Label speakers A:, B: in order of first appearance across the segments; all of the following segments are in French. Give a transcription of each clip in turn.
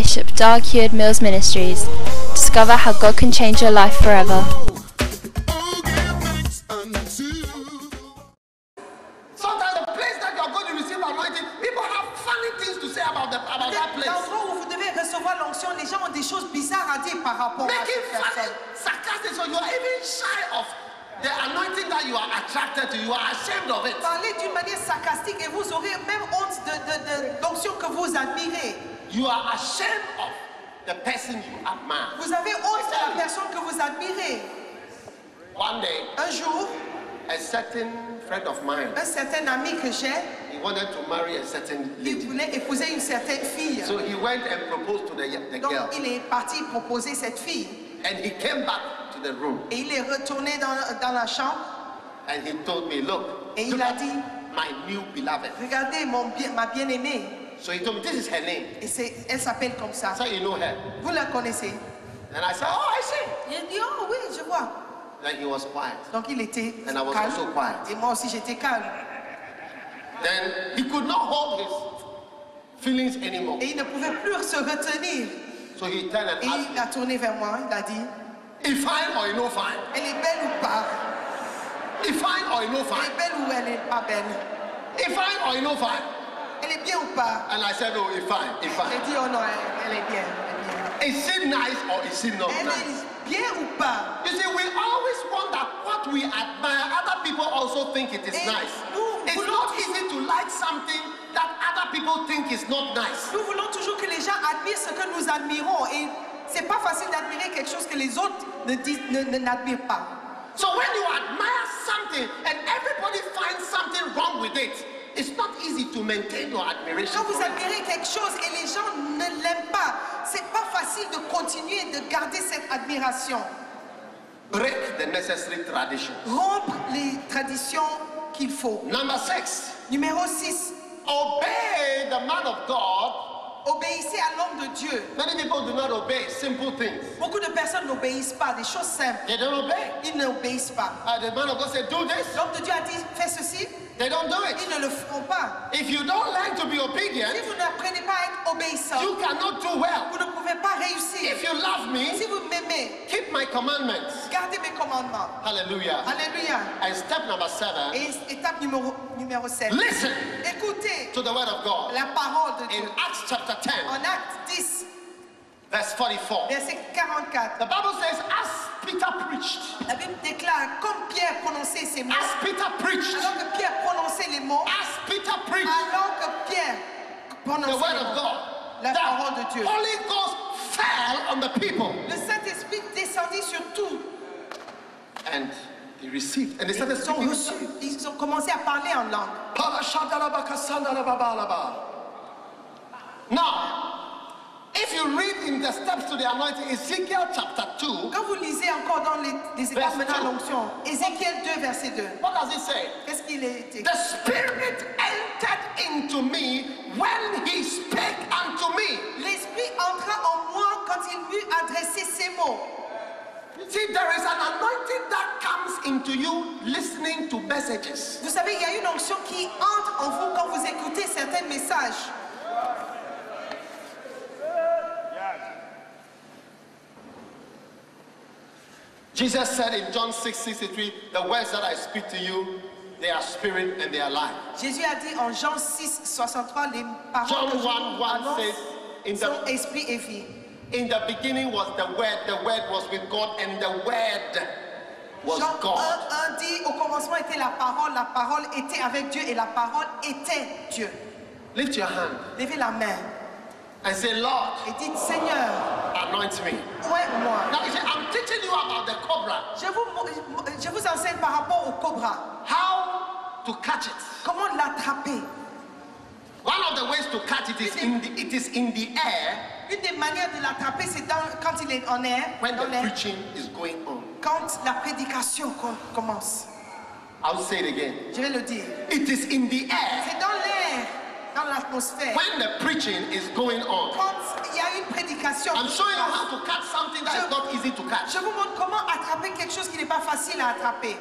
A: Bishop Dag Heward-Mills Ministries. Discover how God can change your life forever.
B: Sometimes the place that you are going to receive anointing, people have funny things to say about that place.
C: L'endroit où vous devez recevoir l'onction, les gens ont des choses bizarres à dire par rapport à
B: Making
C: cette
B: funny,
C: personne.
B: sarcastic, so you are even shy of the anointing that you are attracted to. You are ashamed of it.
C: Parlez d'une manière sarcastique et vous aurez même honte de l'onction que vous admirez.
B: You are ashamed of the person you admire.
C: Vous avez honte de la personne que vous admirez.
B: One day,
C: Un jour,
B: a certain friend of mine,
C: un certain ami que j'ai,
B: he wanted to marry a certain
C: il
B: lady.
C: voulait épouser une certaine fille.
B: So he went and proposed to the
C: Donc
B: girl.
C: il est parti proposer cette fille.
B: And he came back to the room.
C: Et il est retourné dans la chambre
B: And he told me, look,
C: et il
B: look
C: a
B: at
C: dit,
B: my new beloved.
C: regardez ma bien-aimée.
B: So he told me, this is her name.
C: Et elle s'appelle comme ça.
B: So you know her.
C: Vous la connaissez?
B: And I said, oh, I see.
C: Il a dit, oh oui, je vois.
B: Then he was quiet.
C: Donc il était
B: And I was
C: calme.
B: also quiet.
C: Et moi aussi j'étais calme.
B: Then he could not hold his feelings anymore.
C: Et il ne pouvait plus se retenir.
B: So he turned and
C: Et
B: asked
C: il a tourné vers moi, il a dit,
B: me, is fine or you no fine?
C: elle est belle ou pas?
B: Is fine or you no
C: Elle
B: fine?
C: est belle ou elle n'est pas belle?
B: Is fine or you no fine?
C: Elle est bien ou pas?
B: And I said, oh, is fine, is
C: J'ai
B: fine.
C: dit, oh non, elle est bien. Elle est bien.
B: Is she nice or is she not
C: Elle
B: nice?
C: est bien ou pas?
B: You see, we always wonder what we admire. Other people also think it is
C: Et
B: nice.
C: nous
B: It's
C: voulons
B: not easy to like something that other people think is not nice.
C: Nous voulons toujours que les gens admirent ce que nous admirons. Et c'est pas facile d'admirer quelque chose que les autres n'admirent pas.
B: So when you admire something and everybody finds something wrong with it, it's not easy to maintain your admiration.
C: Quand vous
B: for it.
C: admirez quelque chose et les gens ne l'aiment pas, c'est pas facile de continuer de garder cette admiration.
B: Break the necessary traditions.
C: Rompre les traditions qu'il faut.
B: Number 6,
C: Numéro 6.
B: obey the man of God.
C: Obéissez à l'homme de Dieu.
B: Many people do not obey simple things.
C: Beaucoup de personnes n'obéissent pas, des choses simples.
B: They don't obey.
C: Ils n'obéissent pas.
B: The man of God said, do this.
C: L'homme de Dieu a dit, fais ceci.
B: They don't do it.
C: Ils ne le feront pas.
B: If you don't learn to be obedient,
C: Si vous n'apprenez pas à être obéissant,
B: you cannot do well.
C: vous ne pouvez pas réussir.
B: If you love me,
C: Si vous m'aimez,
B: keep my commandments.
C: gardez mes commandements.
B: Hallelujah.
C: Alléluia.
B: And step number 7,
C: Et étape numéro 7.
B: listen
C: Écoutez
B: to the word of God.
C: la parole de
B: In
C: Dieu.
B: Acts chapter 10,
C: En Acte 10,
B: verse 44,
C: verset 44,
B: the Bible says, as Peter preached,
C: la Bible déclare, comme Pierre prononçait ces mots,
B: as Peter preached,
C: alors que Pierre prononçait les mots,
B: as Peter preached
C: alors que Pierre
B: the
C: prononçait
B: word
C: les
B: of
C: mots,
B: God,
C: la
B: the
C: parole de Dieu,
B: Holy Ghost fell on the people
C: le Saint-Esprit descendit sur tout.
B: and they received and they started
C: Ils ont
B: speaking.
C: reçu, ils ont commencé à parler en langue.
B: Now, if you read in the steps to the anointing, Ezekiel chapter 2,
C: Quand vous lisez encore dans les étapes
B: Verset
C: maintenant à
B: 2.
C: l'onction, Ézéchiel 2, verset 2,
B: what does it say?
C: qu'est-ce qu'il est écrit?
B: The Spirit entered into me when he spake unto me.
C: L'Esprit entra en moi quand il m'eut adressé ces mots.
B: See, there is an anointing that comes into you listening to messages.
C: Vous savez, il y a une onction qui entre en vous quand vous écoutez certains messages.
B: Jesus said in John 6:63, the words that I speak to you, they are spirit and they are life.
C: Jésus a dit en Jean 6, 63, les paroles
B: John
C: que je
B: 1:1
C: vous annonce
B: says, in
C: sont
B: the,
C: esprit et vie.
B: in the beginning was the word was with God, and the word was
C: Jean 1,
B: God.
C: 1 dit, au commencement était la parole était avec Dieu et la parole était Dieu.
B: Lift your hand
C: Levez la main
B: and say, Lord,
C: et dites, Seigneur,
B: anoint me.
C: oins-moi.
B: Now you say, I'm teaching you about the cobra,
C: Je vous enseigne par rapport au cobra.
B: how to catch it.
C: Comment l'attraper?
B: One of the ways to catch it is it is in the air
C: Une des manières de l'attraper, c'est quand il est en air,
B: when
C: dans
B: the
C: l'air,
B: preaching is going on.
C: quand la prédication commence.
B: I'll say it again.
C: Je vais le dire.
B: It is in the air
C: C'est dans l'air, dans l'atmosphère.
B: when the preaching is going on.
C: Quand il y a une prédication,
B: I'm showing you how to catch something that is not easy to catch.
C: je vous montre comment attraper quelque chose qui n'est pas facile à attraper.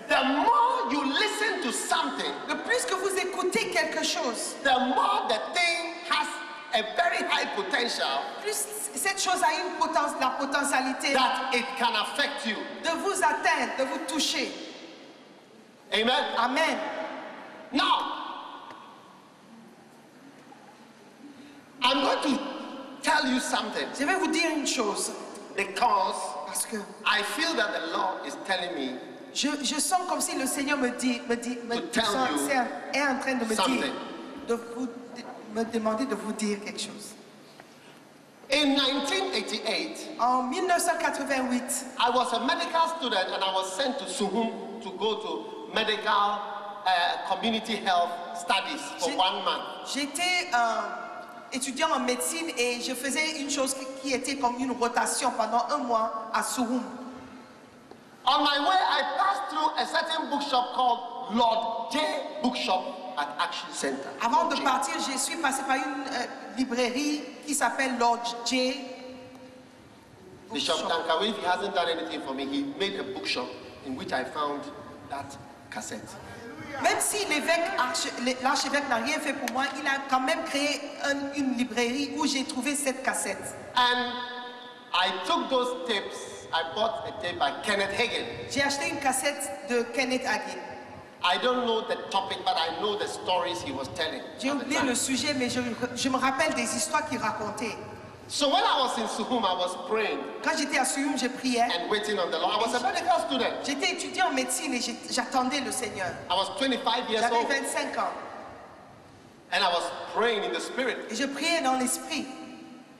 B: The more you listen to something,
C: Le plus que vous écoutez quelque chose,
B: the more the thing has a very high potential
C: plus cette chose a la potentialité
B: that it can affect you.
C: de vous atteindre, de vous toucher.
B: Amen.
C: Amen.
B: Now, I'm going to tell you something
C: Je vais vous dire une chose,
B: because
C: parce que
B: I feel that the Lord is telling me
C: je sens comme si le Seigneur est en train de me dire, me demander de vous dire quelque chose.
B: in 1988,
C: En 1988,
B: I was a medical student and I was sent to Suhum to go to medical community health studies for 1 month.
C: j'étais étudiant en médecine et je faisais une chose qui était comme une rotation pendant 1 mois à Suhum.
B: On my way, I passed through a certain bookshop called Lord J Bookshop at Action Center.
C: Avant
B: Lord
C: de
B: J.
C: partir, je suis passé par une librairie qui s'appelle Lord J.
B: Bishop Tankawe, if he hasn't done anything for me, he made a bookshop in which I found that cassette.
C: Même si l'archevêque n'a rien fait pour moi, il a quand même créé une librairie où j'ai trouvé cette cassette.
B: And I took those tapes. I bought a tape by Kenneth Hagin.
C: J'ai acheté une cassette de Kenneth Hagin.
B: I don't know the topic, but I know the stories he was telling.
C: J'ai oublié le sujet, mais je me rappelle des histoires qu'il racontait.
B: So when I was in Suhum, I was praying
C: Quand j'étais à Suhum, je priais.
B: and waiting on the Lord. I was a medical student.
C: J'étais étudiant en médecine et j'attendais le Seigneur.
B: I was 25 years
C: J'avais
B: old
C: 25 ans
B: and I was praying in the spirit.
C: et je priais dans l'esprit.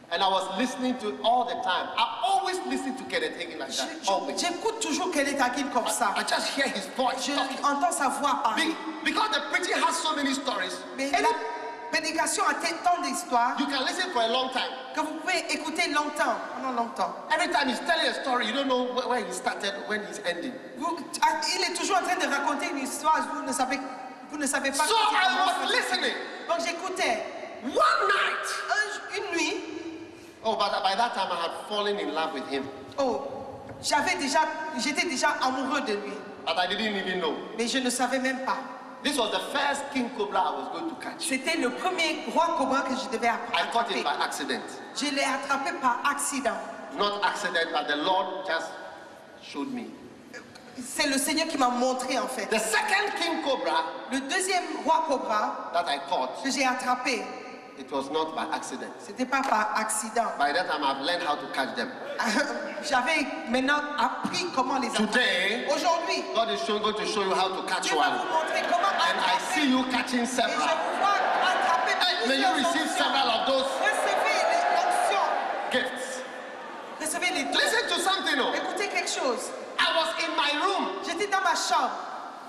B: And I was listening to it all the time. I always listen to Kenneth Hagin like that. Always.
C: J'écoute toujours Kenneth Hagin comme ça.
B: I just hear his voice
C: Je
B: talking.
C: entends sa voix parler.
B: Because the preaching has so many stories.
C: Mais
B: And
C: la prédication a tant d'histoires
B: you can listen for a long time.
C: que vous pouvez écouter longtemps, pendant longtemps.
B: Every time he's telling a story, you don't know where he started, when he's ending.
C: Il est toujours en train de raconter une histoire, vous ne savez pas.
B: So I was listening.
C: Donc j'écoutais.
B: One night.
C: Une nuit,
B: Oh, but by that time I had fallen in love with him.
C: j'étais déjà amoureux de lui,
B: But I didn't even know.
C: mais je ne savais même pas.
B: This was the first king cobra I was going to catch.
C: C'était le premier roi cobra que je devais
B: I caught
C: attraper.
B: it by accident.
C: Je l'ai attrapé par accident.
B: Not accident, but the Lord just showed me.
C: C'est le Seigneur qui m'a montré en fait.
B: The second king cobra
C: Le deuxième roi cobra
B: that I caught,
C: que j'ai attrapé,
B: it was not by accident.
C: c'était pas par accident.
B: By that time I've learned how to catch them.
C: J'avais maintenant appris comment les attraper.
B: Today,
C: Aujourd'hui,
B: God is going to show you how to catch
C: Dieu va
B: one.
C: vous montrer comment
B: And I
C: attraper.
B: see you catching
C: Et je
B: several.
C: vous vois attraper
B: May you
C: plusieurs
B: receive
C: onctions.
B: several of those
C: Recevez l'onction.
B: gifts.
C: Recevez les dons.
B: Listen to something. Oh.
C: Écoutez quelque chose.
B: I was in my room.
C: J'étais dans ma chambre.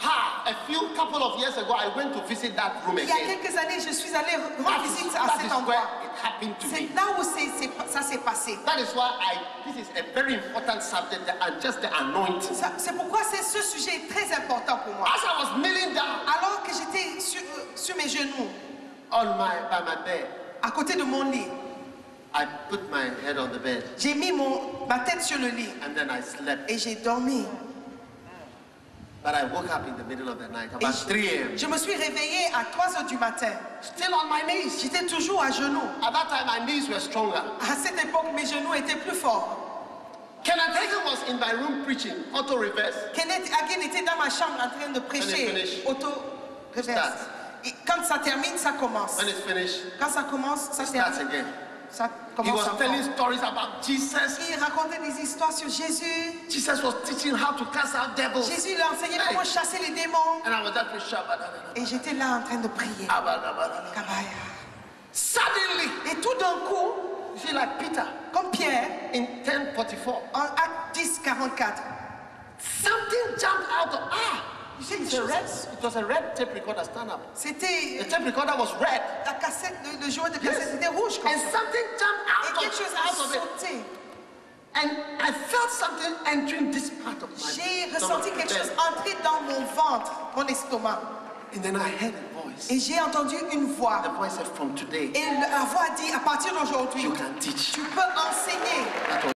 B: A couple of years ago, I went to visit that room
C: Il y a
B: again.
C: quelques années, je suis allée rendre visite à
B: That
C: cet
B: is
C: endroit.
B: where it happened to
C: C'est
B: me.
C: là où ça s'est passé.
B: That is why this is a very important subject, and just the anointing.
C: C'est pourquoi ce sujet est très important pour moi.
B: As I was kneeling down
C: Alors que j'étais sur mes genoux,
B: by my bed,
C: à côté de mon lit,
B: I put my head on the bed,
C: j'ai mis ma tête sur le lit
B: and then I slept.
C: et j'ai dormi.
B: But I woke up in the middle of the night,
C: Et
B: about 3 a.m.
C: je me suis réveillée à 3 heures du matin.
B: Still on my knees.
C: J'étais toujours à genoux.
B: At that time, my knees were stronger.
C: À cette époque, mes genoux étaient plus forts.
B: Kenneth Hagin was in my room preaching, auto reverse.
C: Kenneth Hagin était dans ma chambre en train de
B: When it's
C: prêcher
B: finished,
C: auto-reverse.
B: start.
C: Et quand ça termine, ça commence.
B: When it's finished,
C: Quand ça commence, ça
B: starts
C: termine.
B: again.
C: Ça
B: He
C: commence
B: was
C: encore.
B: telling stories about Jesus.
C: Il racontait des histoires sur Jésus.
B: Jesus was teaching how to cast out devils.
C: Jésus lui a enseigné
B: Hey.
C: comment chasser les démons.
B: And I was just
C: Et j'étais là en train de prier. Kabaya.
B: Suddenly,
C: Et tout d'un coup,
B: you see, like Peter,
C: comme Pierre,
B: in 10:44,
C: en Acte 10:44,
B: something jumped out of you see, it was a red tape recorder stand up.
C: c'était
B: The tape recorder was red.
C: la cassette, le joueur de cassette
B: Yes.
C: était rouge comme
B: And
C: ça.
B: something jumped
C: Et
B: out
C: quelque chose a
B: of it.
C: sauté.
B: And I felt something entering this part of my
C: J'ai
B: stomach.
C: ressenti quelque chose entrer dans mon ventre, mon estomac.
B: And then I heard a voice.
C: Et j'ai entendu une voix.
B: The voice said, from today,
C: Et la voix dit, à partir d'aujourd'hui,
B: you can teach.
C: tu peux enseigner.
B: That was